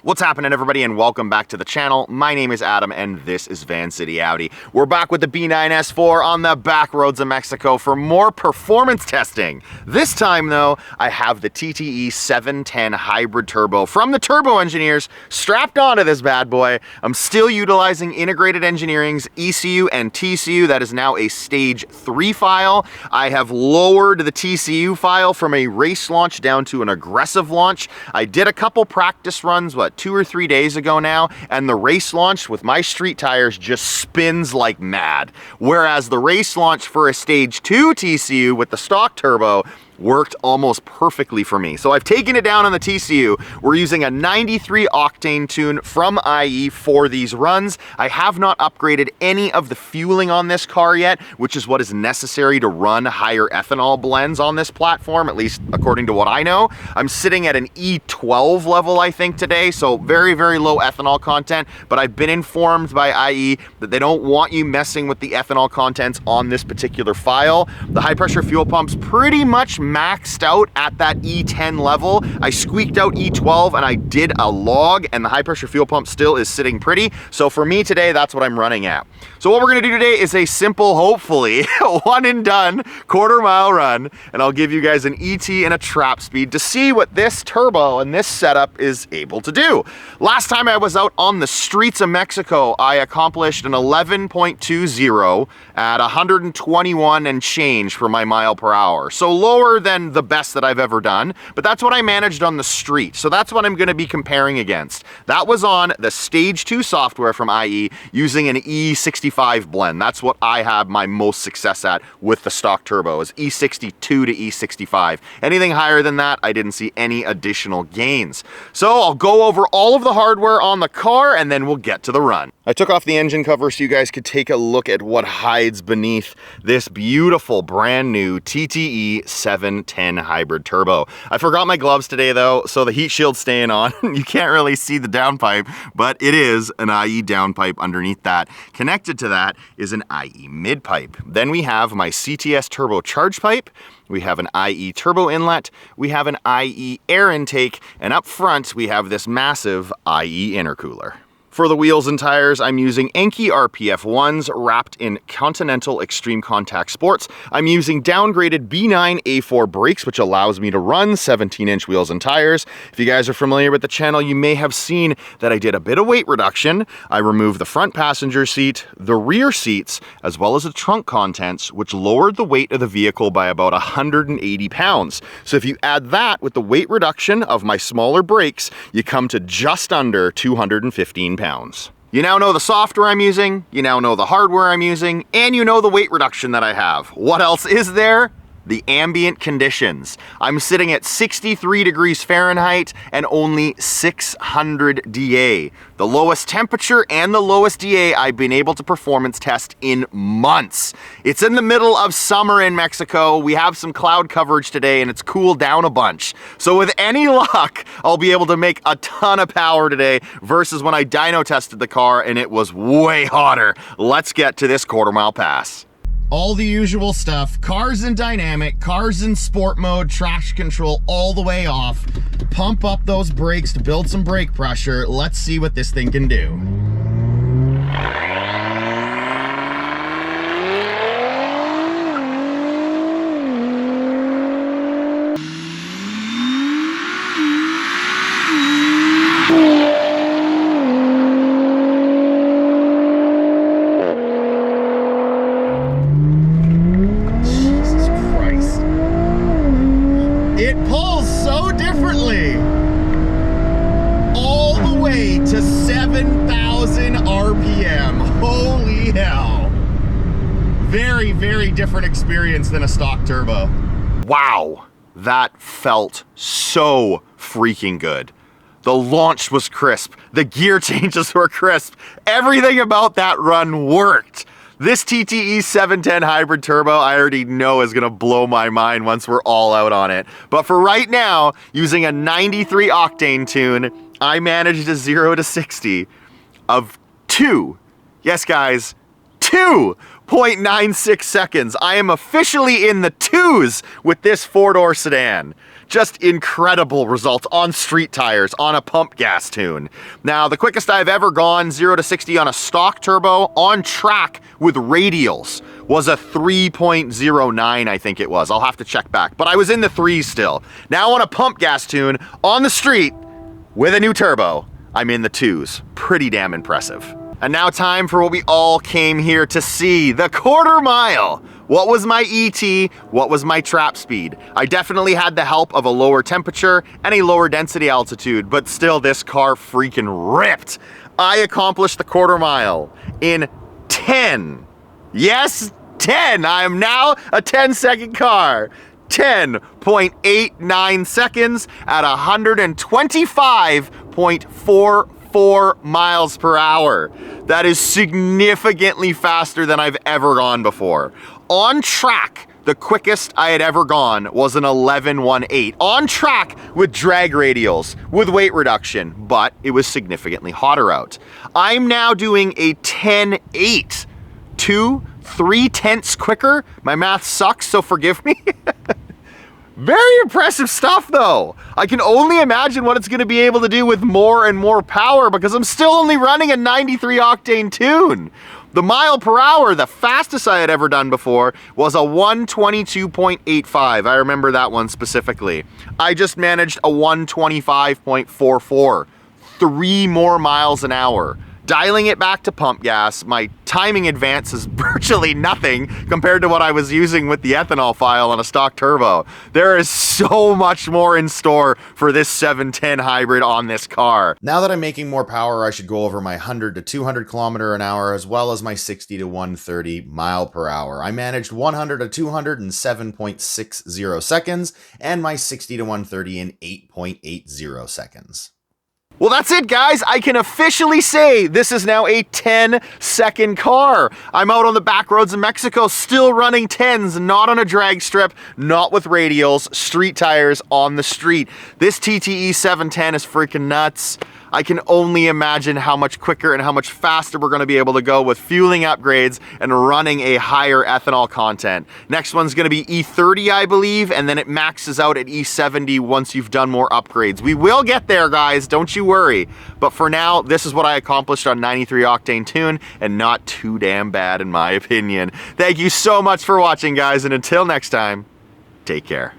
What's happening, everybody, and welcome back to the channel. My name is Adam, and this is Vancity Audi. We're back with the B9S4 on the back roads of Mexico for more performance testing. This time, though, I have the TTE710 hybrid turbo from the Turbo Engineers strapped onto this bad boy. I'm still utilizing Integrated Engineering's ECU and TCU. That is now a stage 3 file. I have lowered the TCU file from a race launch down to an aggressive launch. I did a couple practice runs, 2 or 3 days ago now, and the race launch with my street tires just spins like mad. Whereas the race launch for a stage 2 TCU with the stock turbo worked almost perfectly for me. So I've taken it down on the TCU. We're using a 93 octane tune from IE for these runs. I have not upgraded any of the fueling on this car yet, which is what is necessary to run higher ethanol blends on this platform, at least according to what I know. I'm sitting at an E12 level, I think, today, so very, very low ethanol content, but I've been informed by IE that they don't want you messing with the ethanol contents on this particular file. The high pressure fuel pump's pretty much maxed out at that E10 level. I squeaked out E12 and I did a log, and the high pressure fuel pump still is sitting pretty. So for me today, that's what I'm running at. So what we're gonna do today is a simple, hopefully, one and done quarter-mile run, and I'll give you guys an ET and a trap speed to see what this turbo and this setup is able to do. Last time I was out on the streets of Mexico, I accomplished an 11.20 at 121 and change for my mile per hour. So lower than the best that I've ever done, but that's what I managed on the street. So that's what I'm gonna be comparing against. That was on the stage 2 software from IE using an E65 blend. That's what I had my most success at with the stock turbo, is E62 to E65. Anything higher than that, I didn't see any additional gains. So I'll go over all of the hardware on the car and then we'll get to the run. I took off the engine cover so you guys could take a look at what hides beneath this beautiful brand new TTE710 hybrid turbo. I forgot my gloves today though, so the heat shield's staying on. You can't really see the downpipe, but it is an IE downpipe underneath that. Connected to that is an IE midpipe. Then we have my CTS turbo charge pipe. We have an IE turbo inlet, we have an IE air intake, and up front we have this massive IE intercooler. For the wheels and tires, I'm using Enkei RPF 1s wrapped in Continental Extreme Contact Sports. I'm using downgraded B9 A4 brakes, which allows me to run 17-inch wheels and tires. If you guys are familiar with the channel, you may have seen that I did a bit of weight reduction. I removed the front passenger seat, the rear seats, as well as the trunk contents, which lowered the weight of the vehicle by about 180 pounds. So if you add that with the weight reduction of my smaller brakes, you come to just under 215 pounds. You now know the software I'm using, you now know the hardware I'm using, and you know the weight reduction that I have. What else is there? The ambient conditions. I'm sitting at 63 degrees Fahrenheit and only 600 DA. The lowest temperature and the lowest DA I've been able to performance test in months. It's in the middle of summer in Mexico. We have some cloud coverage today and it's cooled down a bunch. So with any luck, I'll be able to make a ton of power today versus when I dyno tested the car and it was way hotter. Let's get to this quarter-mile pass. All the usual stuff, cars in dynamic, cars in sport mode, traction control all the way off. Pump up those brakes to build some brake pressure. Let's see what this thing can do. It pulls so differently. All the way to 7,000 RPM. Holy hell. Very, very different experience than a stock turbo. Wow, that felt so freaking good. The launch was crisp. The gear changes were crisp. Everything about that run worked. This TTE710 hybrid turbo I already know is gonna blow my mind once we're all out on it. But for right now, using a 93 octane tune, I managed a 0 to 60 of 2. Yes guys, 2 10.96 seconds. I am officially in the twos with this four-door sedan. Just incredible results on street tires on a pump gas tune. Now, the quickest I've ever gone 0 to 60 on a stock turbo on track with radials was a 3.09, I think it was. I'll have to check back, but I was in the threes still. Now on a pump gas tune on the street with a new turbo, I'm in the twos. Pretty damn impressive. And now time for what we all came here to see, the quarter mile. What was my ET? What was my trap speed? I definitely had the help of a lower temperature and a lower density altitude, but still this car freaking ripped. I accomplished the quarter mile in 10. Yes, 10. I am now a 10-second car. 10.89 seconds at 125.44 miles per hour. That is significantly faster than I've ever gone before. On track, the quickest I had ever gone was an 11.18. On track with drag radials, with weight reduction, but it was significantly hotter out. I'm now doing a 10.8. 3/10 quicker. My math sucks, so forgive me. Very impressive stuff though. I can only imagine what it's going to be able to do with more and more power because I'm still only running a 93 octane tune. The mile per hour, the fastest I had ever done before, was a 122.85. I remember that one specifically. I just managed a 125.44. 3 more miles an hour. Dialing it back to pump gas, my timing advance is virtually nothing compared to what I was using with the ethanol file on a stock turbo. There is so much more in store for this 710 hybrid on this car. Now that I'm making more power, I should go over my 100 to 200 kilometer an hour as well as my 60 to 130 mile per hour. I managed 100 to 200 in 7.60 seconds and my 60 to 130 in 8.80 seconds. Well, that's it, guys. I can officially say this is now a 10-second car. I'm out on the back roads of Mexico, still running 10s, not on a drag strip, not with radials, street tires on the street. This TTE710 is freaking nuts. I can only imagine how much quicker and how much faster we're going to be able to go with fueling upgrades and running a higher ethanol content. Next one's going to be E30, I believe, and then it maxes out at E70 once you've done more upgrades. We will get there, guys, don't you worry. But for now, this is what I accomplished on 93 octane tune, and not too damn bad in my opinion. Thank you so much for watching, guys, and until next time, take care.